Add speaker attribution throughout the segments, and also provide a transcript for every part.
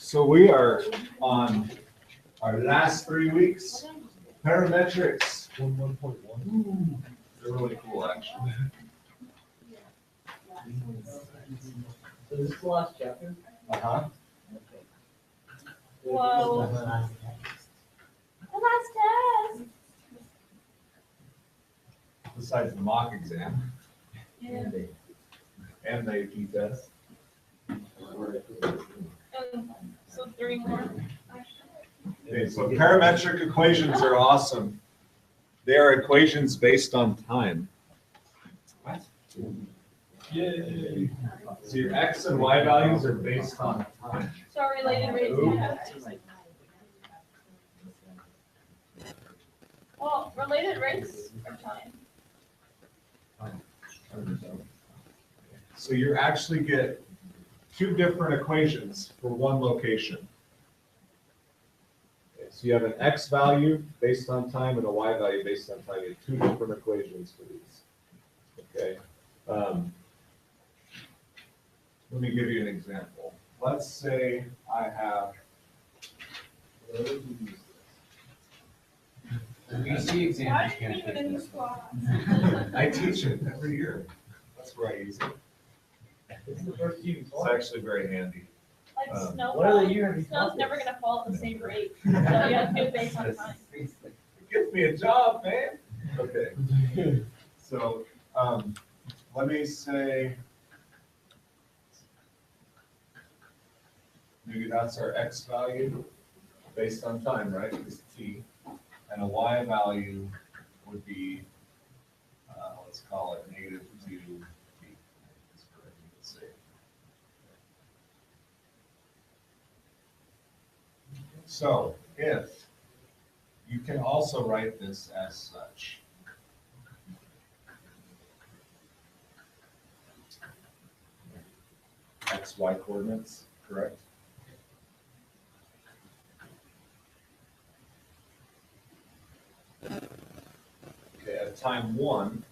Speaker 1: So we are on our last 3 weeks. Parametrics. 1.1. They're really cool, actually.
Speaker 2: So this is the last chapter?
Speaker 1: Uh-huh.
Speaker 3: Whoa. The last test.
Speaker 1: Besides the mock exam
Speaker 3: Yeah.
Speaker 1: and the AP test.
Speaker 3: So 3 more.
Speaker 1: Okay, so parametric equations are awesome. They are equations based on time. What? Yay. So your x and y values are based on time.
Speaker 3: So are related rates. Yeah. Well, related rates are time.
Speaker 1: So you actually get 2 different equations for one location. Okay, so you have an x value based on time and a y value based on time. You have 2 different equations for these. Okay. Let me give you an example. Let's say I have.
Speaker 2: VC exam.
Speaker 3: Why are you even in this class?
Speaker 1: I teach it every year. That's where I use it.
Speaker 2: This is the first few.
Speaker 1: It's actually very handy.
Speaker 3: Like snow
Speaker 2: What are the
Speaker 3: falling.
Speaker 2: years?
Speaker 3: Snow's never gonna fall at the same rate. So you have to do it based on time.
Speaker 1: It gives me a job, man. Okay. So, let me say, maybe that's our x value based on time, right? Is t. And a y value would be, let's call it -2 t. That's correct, let's say. So if you can also write this as such. X, y coordinates, correct? Okay, at time 1,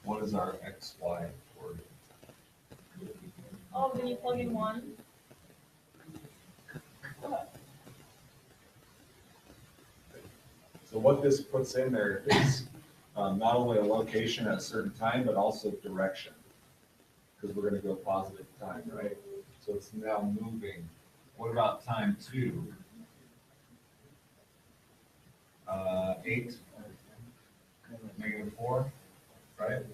Speaker 1: what is our x, y coordinate?
Speaker 3: Oh, when you plug in 1.
Speaker 1: So what this puts in there is not only a location at a certain time, but also direction. Because we're going to go positive time, right? So it's now moving. What about time 2? 8, -4, right?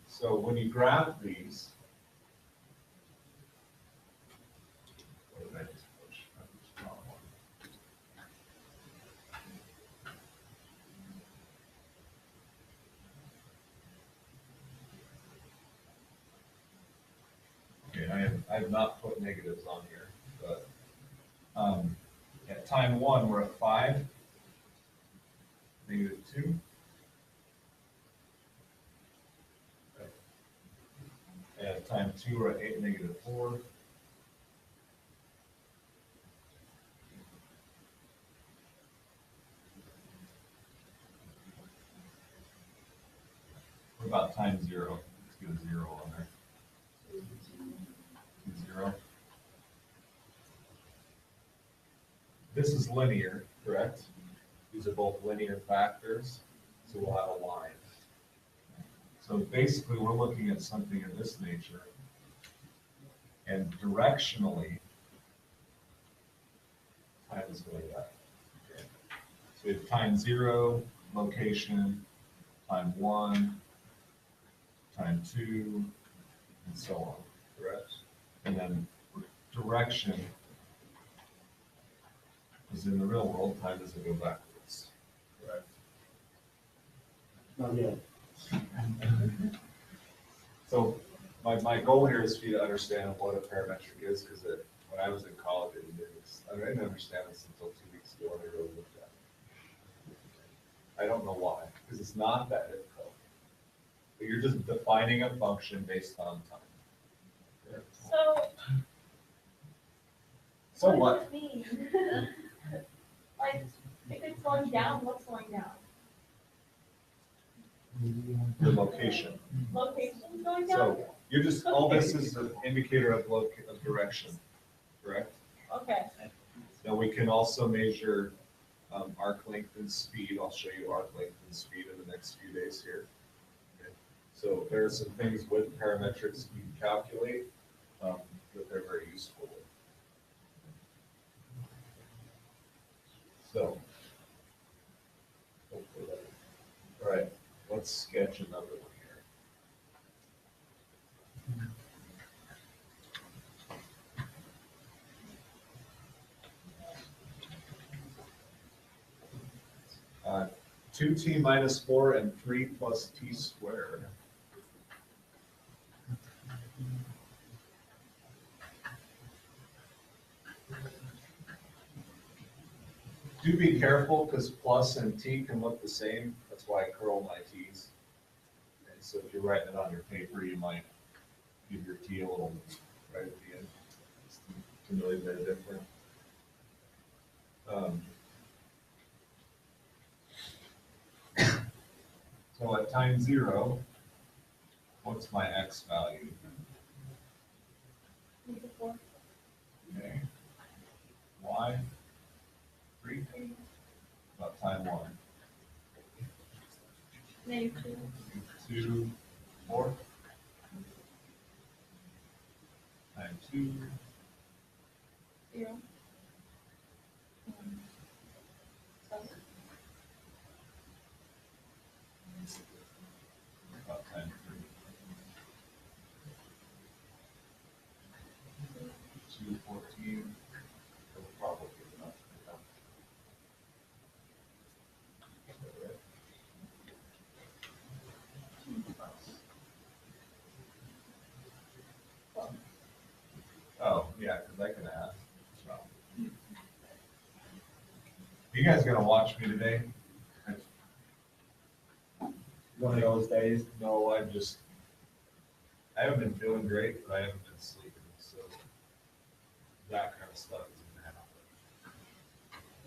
Speaker 1: So when you graph these, what did I just push? I pushed the wrong one. Okay, I have not put negatives on here, but at time 1 we're at 5, -2. And at time 2 we're at 8, -4. What about time 0? Let's get a 0 on there. 0. This is linear, correct? These are both linear factors, so we'll have a line. So basically, we're looking at something of this nature, and directionally, time is going up. Okay. So we have time 0, location, time 1, time 2, and so on, correct? And then direction is in the real world, time doesn't go backwards, correct?
Speaker 2: Not yet.
Speaker 1: So my goal here is for you to understand what a parametric is, because when I was in college, I didn't understand this until 2 weeks ago when I really looked at it. I don't know why, because it's not that difficult. But you're just defining a function based on time. So what?
Speaker 3: does this mean? Like, if it's slowing down, what's slowing down?
Speaker 1: The location.
Speaker 3: Location's going going
Speaker 1: So
Speaker 3: down?
Speaker 1: you're just, all this is an indicator of of direction, correct?
Speaker 3: Okay,
Speaker 1: Now we can also measure arc length and speed. I'll show you arc length and speed in the next few days here. Okay. So there are some things with parametrics you can calculate that they're very useful with. So, hopefully that, all right, let's sketch another one here. Uh, 2t minus 4 and 3 plus t squared. Do be careful, because plus and t can look the same. That's why I curl my t's. Okay, so if you're writing it on your paper, you might give your t a little right at the end, just to know they're different. So at time 0, what's my x value? Okay. Y? 3? About time 1.
Speaker 3: -2.
Speaker 1: 2, 4. Time 2.
Speaker 3: 0. 7.
Speaker 1: About time 3. 2, 14. That'll probably be enough. Oh, yeah, because I can ask. So. You guys gonna watch me today?
Speaker 4: One of those days.
Speaker 1: No, I haven't been feeling great, but I haven't been sleeping, so that kind of stuff is gonna happen.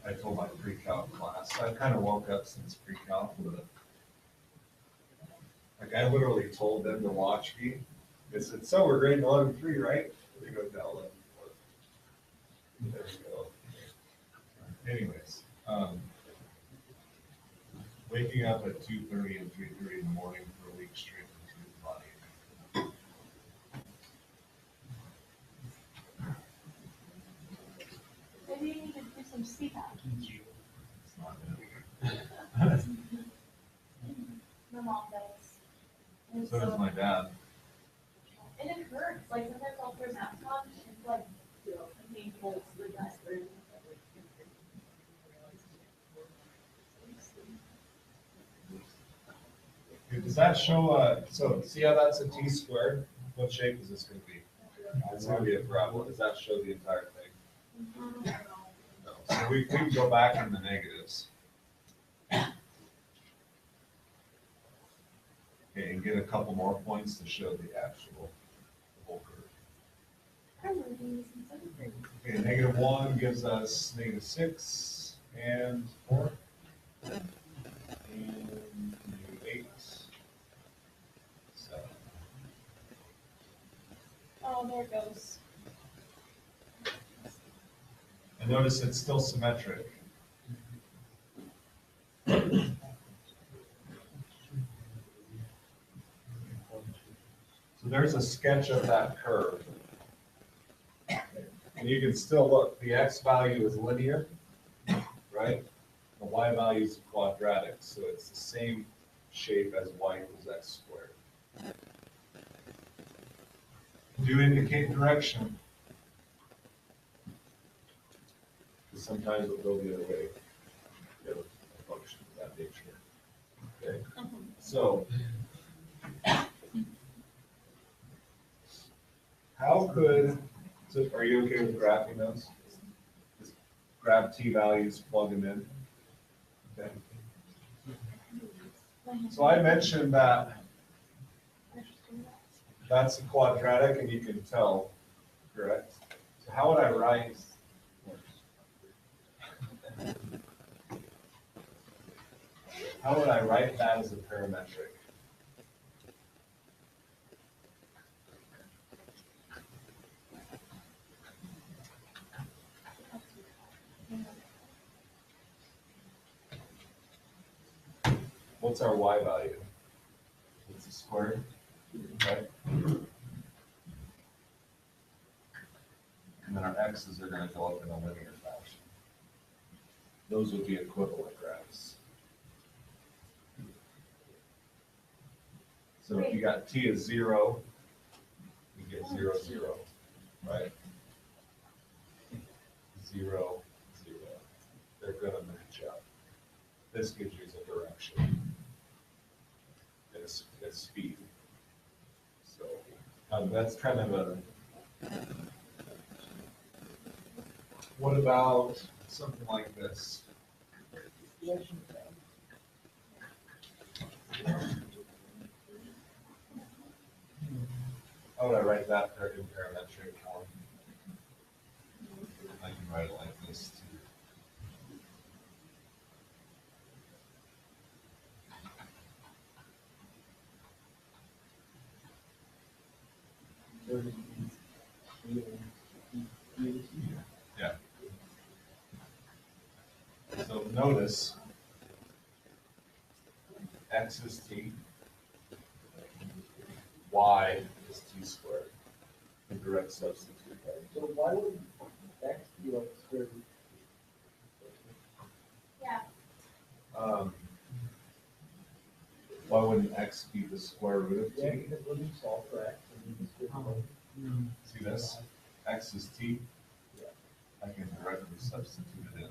Speaker 1: I told my pre-calc class, I kind of woke up since pre-calc with like I literally told them to watch me. I said, so we're grading 11-3, right? They go, no, 11-4. There we go. Anyways, waking up at 2:30 and 3:30 in the morning for a week straight into the body.
Speaker 3: Maybe you need to do some CPAP.
Speaker 1: It's not gonna be.
Speaker 3: My mom does. And
Speaker 1: So does my dad.
Speaker 3: And it hurts, like sometimes I'll put a mask on, and it's like, painful to the gut.
Speaker 1: Does that show, so see how that's a t squared? What shape is this gonna be? It's gonna be a parabola. Does that show the entire thing? No. So we can go back in the negatives. Okay, and get a couple more points to show the actual whole curve. Okay, -1 gives us -6 and 4. And -8. 7.
Speaker 3: Oh, there it goes.
Speaker 1: And notice it's still symmetric. So there's a sketch of that curve. And you can still look, the x value is linear, right? The y value is quadratic, so it's the same shape as y equals x squared. Do indicate direction. Because sometimes it'll go the other way. You have a function of that nature. Okay, so how could, so are you okay with graphing those? Just grab t values, plug them in. Okay. So I mentioned that that's a quadratic, and you can tell, correct? So how would I write? How would I write that as a parametric? what's our y value? It's a square, right? And then our x's are gonna go up in a linear fashion. Those would be equivalent graphs. So if you got t as 0, you get 0, 0, right? 0, 0. They're gonna match up. This gives you the direction. It's speed. So that's kind of a. What about something like this? How would I write that in parametric form? I can write it like this too. Yeah. So notice x is t, y is t squared. The direct substitute. Right?
Speaker 2: So why would X be like square root?
Speaker 3: Yeah,
Speaker 1: Why wouldn't x be the square root of
Speaker 2: Yeah,
Speaker 1: t?
Speaker 2: because when you solve for X, and you just
Speaker 1: See this? X is t. I can directly substitute it in.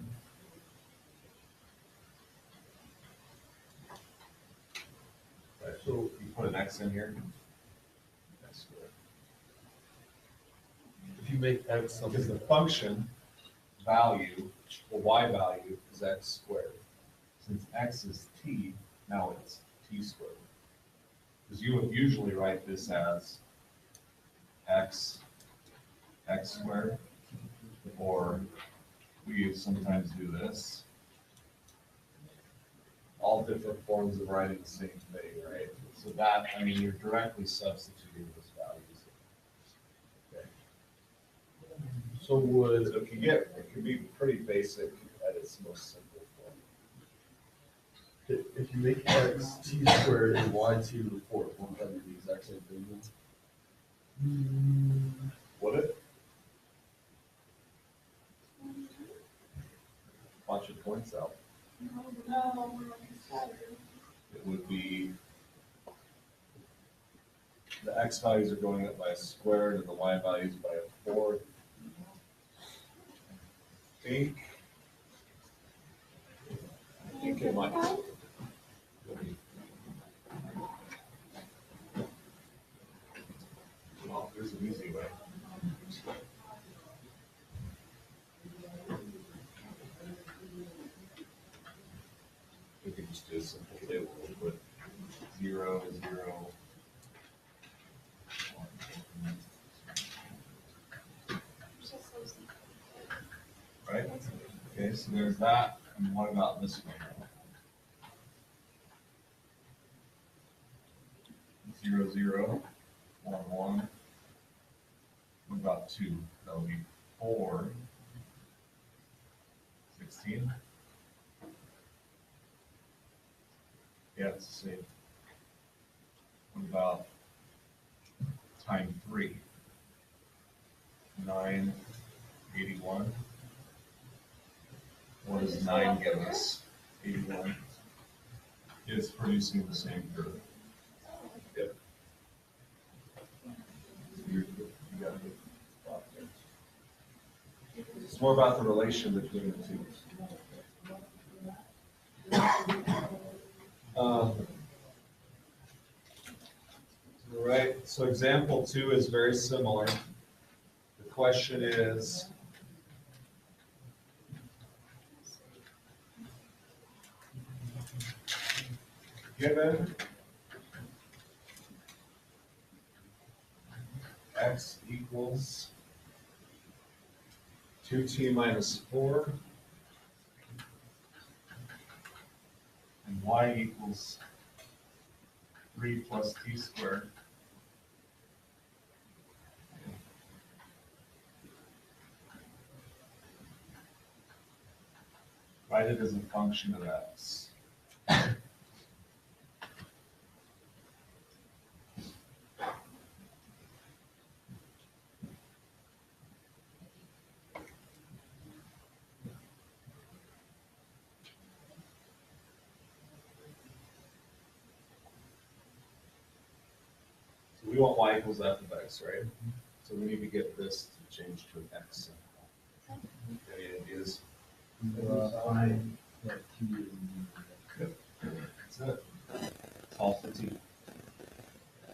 Speaker 1: Right, so you put an x in here. X squared.
Speaker 5: If you make x
Speaker 1: Because
Speaker 5: something,
Speaker 1: the function value, the y value is x squared. Since x is t, now it's t squared. Because you would usually write this as x squared, or we sometimes do this. All different forms of writing the same thing, right? So that, I mean, you're directly substituting those values. Okay.
Speaker 5: so would,
Speaker 1: So it can be pretty basic at its most simple form.
Speaker 5: if you make x t squared and y t to the fourth, won't that be the exact same thing?
Speaker 1: Would it? Bunch of points out.
Speaker 3: no,
Speaker 1: It would be, the x values are going up by a squared and the y values by a fourth. I think it might. Well, there's an easy way. We could just do a simple table, we'll put 0, 0. Right? Okay, so there's that, and what about this one? 0, 0, 1, 1. What about 2? That would be 4, 16. Yeah, it's the same. What about time 3? 9, 81. What does 9 give us? 81. It's producing the same curve. Yep. You got it. It's more about the relation between the two. All right, so example 2 is very similar. The question is, given x equals 2t minus 4 and y equals 3 plus t squared. Write it as a function of x. we want y equals f of x, right? So we need to get this to change to an x. Any ideas?
Speaker 5: Find that T is.
Speaker 1: That's it. Solve for t.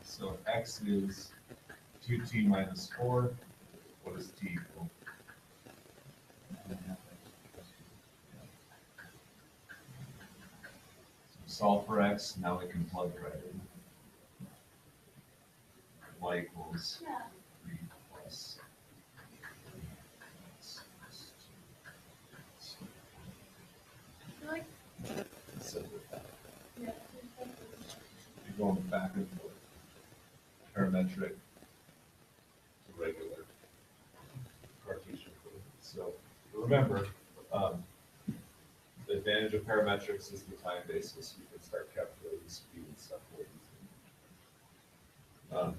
Speaker 1: So x is 2t minus 4. What is t equal? Solve for x, now we can plug right in. Y equals
Speaker 3: Yeah.
Speaker 1: 3 plus.
Speaker 3: I feel like,
Speaker 1: Simplify.
Speaker 3: yeah.
Speaker 1: You're going back and forth. Parametric to regular Cartesian fluid. So remember, the advantage of parametrics is the time basis. You can start calculating speed and stuff more easily.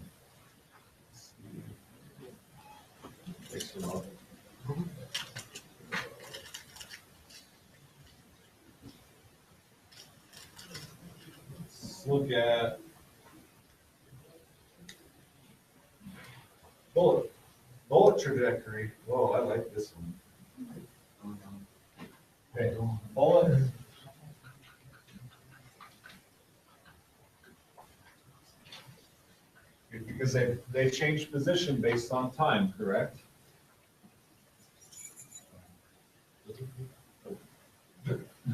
Speaker 1: Thanks for that. Let's look at bullet trajectory. Whoa, I like this one. Okay, bullet. Because they change position based on time, correct?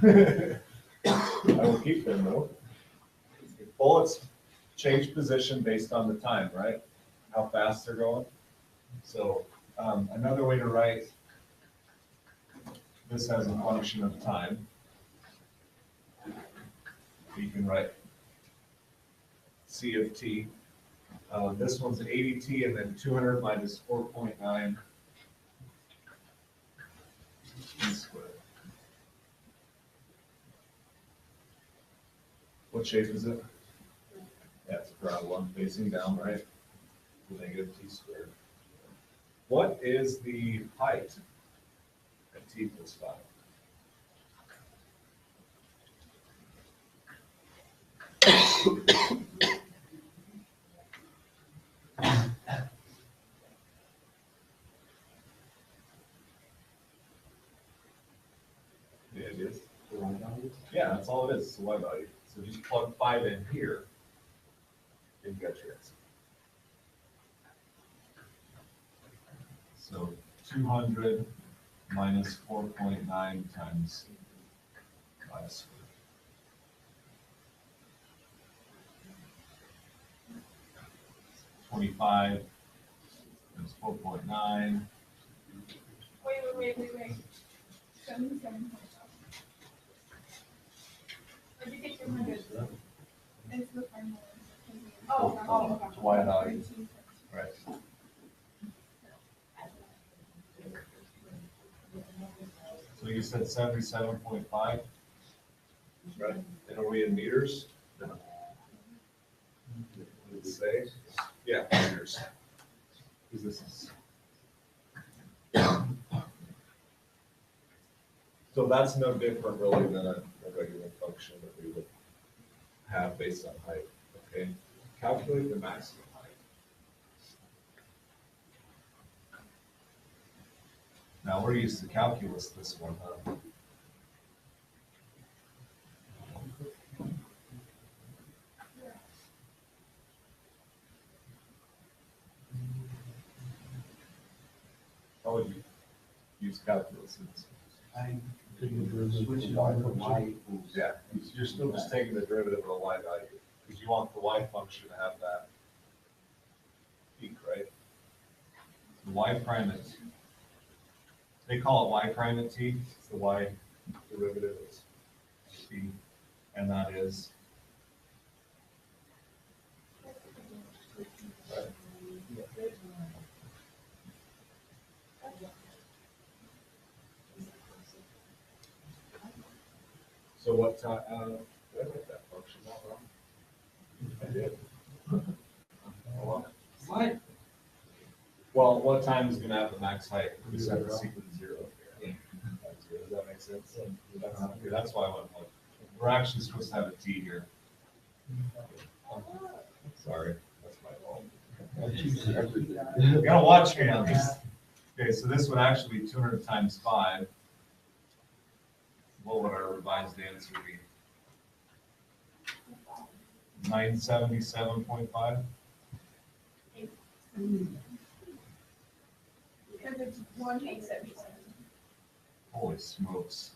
Speaker 1: I will keep them though. Bullets change position based on the time, right? How fast they're going. So another way to write this as a function of time, you can write C of t. This one's 80t and then 200 minus 4.9 t squared. What shape is it? Yeah, it's a ground one facing down, right? Negative t squared. What is the height at t equals 5? Any ideas? Yeah, that's all it is. It's a y value. So just plug 5 in here and get your answer. So 200 minus 4.9 times 5 squared. $25 times 4.9.
Speaker 3: Wait. 77. Where'd you get 200? It's the final. Oh.
Speaker 1: It's y value. Right. So you said 77.5, right? And are we in meters? No. What did it say? Yeah, meters. Because this is. So that's no different really than a regular function that we would have based on height, okay? Calculate the maximum height. Now, we're used to calculus this one, huh? How would you use calculus in this?
Speaker 5: Switch it on to Y equals.
Speaker 1: Yeah, you're still just taking the derivative of the y value, because you want the y function to have that peak, right? The y prime at, they call it y prime at t, it's the y derivative is t, and that is. Right. So what time, did I get that function that wrong? I did. Hold on. Well, what time is gonna have the max height? We set the sequence 0 here. Does that make sense? Okay, that's why I went like, we're actually supposed to have a t here. Sorry, that's my fault. You gotta watch me on this. Okay, so this would actually be 200 times 5. What would our revised answer be? 977.5?
Speaker 3: Because it's 1.77.
Speaker 1: Holy smokes.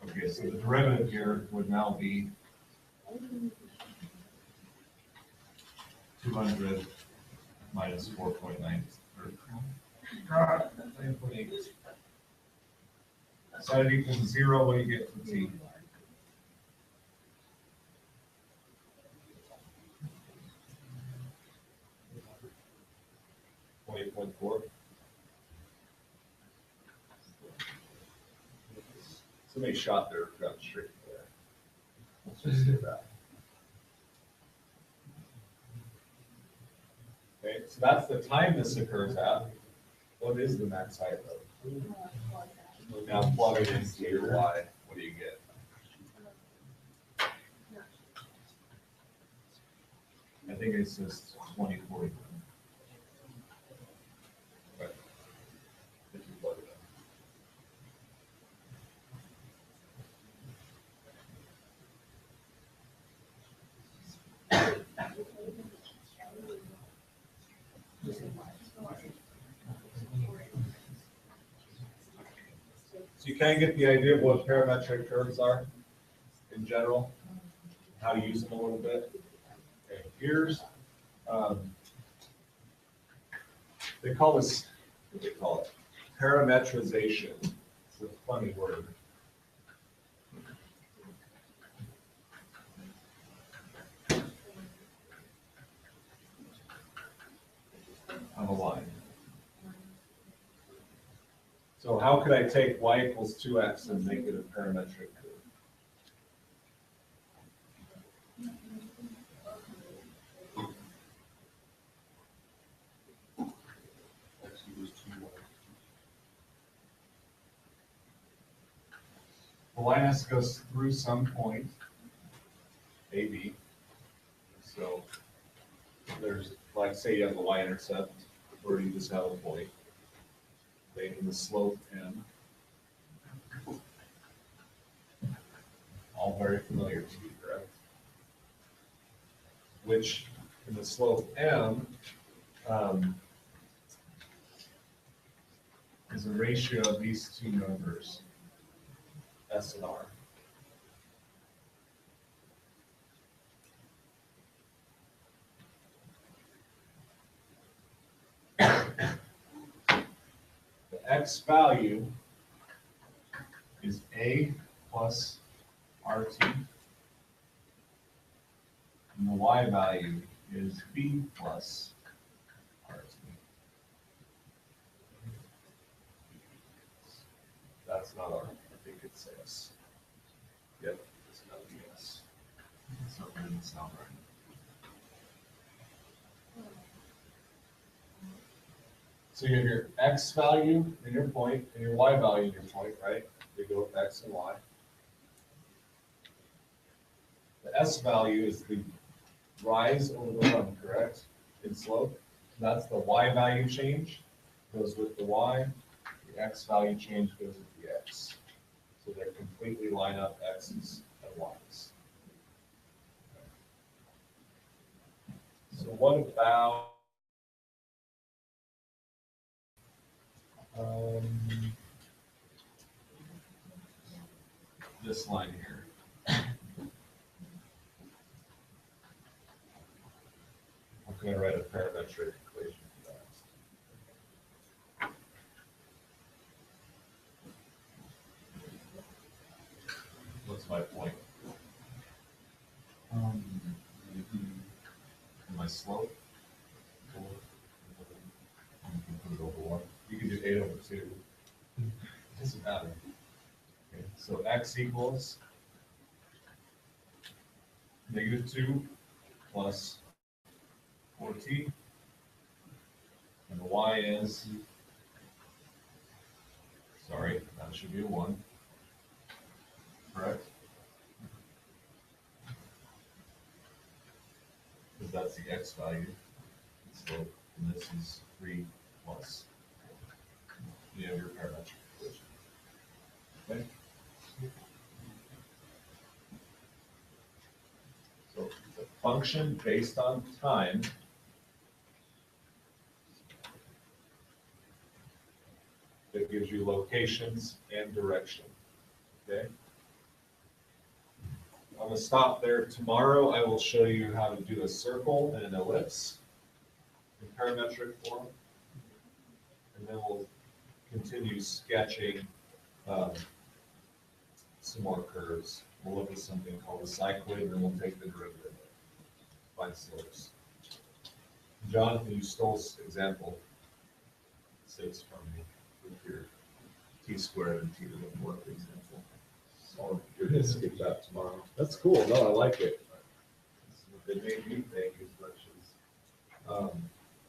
Speaker 1: Okay, so the derivative here would now be 200 minus 4.9. God, 9.8. Set it equals 0, what do you get for t? 20.4. Somebody shot their gun straight there. Let's just do that. Okay, so that's the time this occurs at. What is the max height load? Now plug it into your y. What do you get? I think it's just 2040. Okay. If you plug it in. So you kind of get the idea of what parametric curves are in general, how to use them a little bit. Okay, here's, they call this, what do they call it? Parametrization. It's a funny word. Of a line. So how could I take y equals 2x and make it a parametric curve? The line has to go through some point, AB. So there's, like, say you have a y-intercept, where you just have a point. Taking the slope m. All very familiar to you, correct? Which, in the slope m, is a ratio of these two numbers, s and r. The x value is a plus rt, and the y value is b plus rt. That's not r, I think it's s. Yep, it's gotta be s. So it doesn't sound right. So you have your x value in your point and your y value in your point, right? They go with x and y. The s value is the rise over the run, correct? In slope. That's the y value change, goes with the y. The x value change goes with the x. So they completely line up x's and y's. So what about this line here? I'm going to write a parametric equation for that. What's my point? My slope? You can put it over 1. You can do 8 over 2. It doesn't matter. Okay, so x equals -2 plus 4t, and the y is, sorry, that should be a 1, correct? The that's the x value. So, and this is 3 plus. You have your parametric equation. Okay? So the function based on time that gives you locations and direction. Okay? I'm gonna stop there. Tomorrow I will show you how to do a circle and an ellipse in parametric form. And then we'll continue sketching some more curves. We'll look at something called a cycloid, and then we'll take the derivative, find slopes. Jonathan, you stole example 6 from me with your t-squared and t to the 4th example. So you're gonna skip that tomorrow. That's cool. No, I like it. It made me think as much as.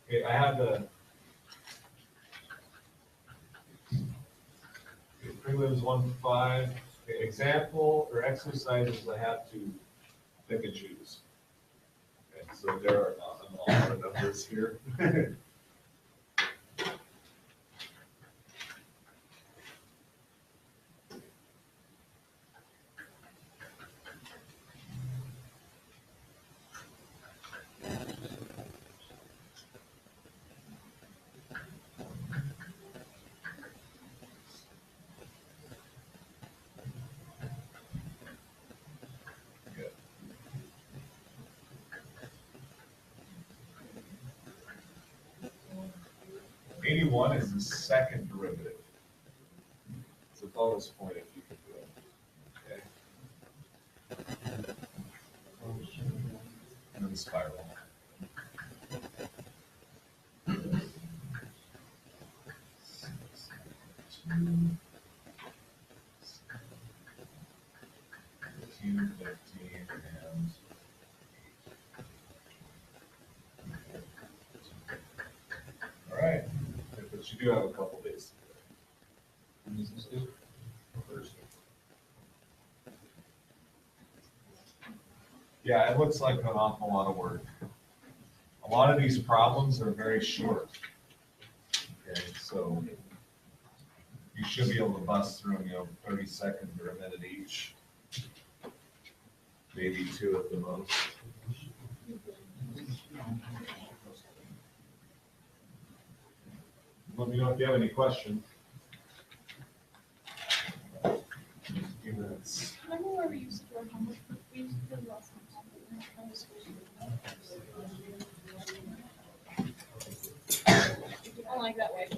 Speaker 1: Okay, I have the prelims 1-5 example or exercises. I have to pick and choose. Okay, so there are a lot of numbers here. 81 is the second derivative. It's a bonus point if you can do it. Okay. And then spiral. Two, 15, and all right, but you do have a couple days. When is this due? Thursday. Yeah, it looks like an awful lot of work. A lot of these problems are very short. Okay, so you should be able to bust through them, 30 seconds or a minute each. Maybe 2 at the most. Let me know if you have any questions. A few minutes.
Speaker 3: Remember where we used to do our homework? We used to do lots of homework. I don't like that way.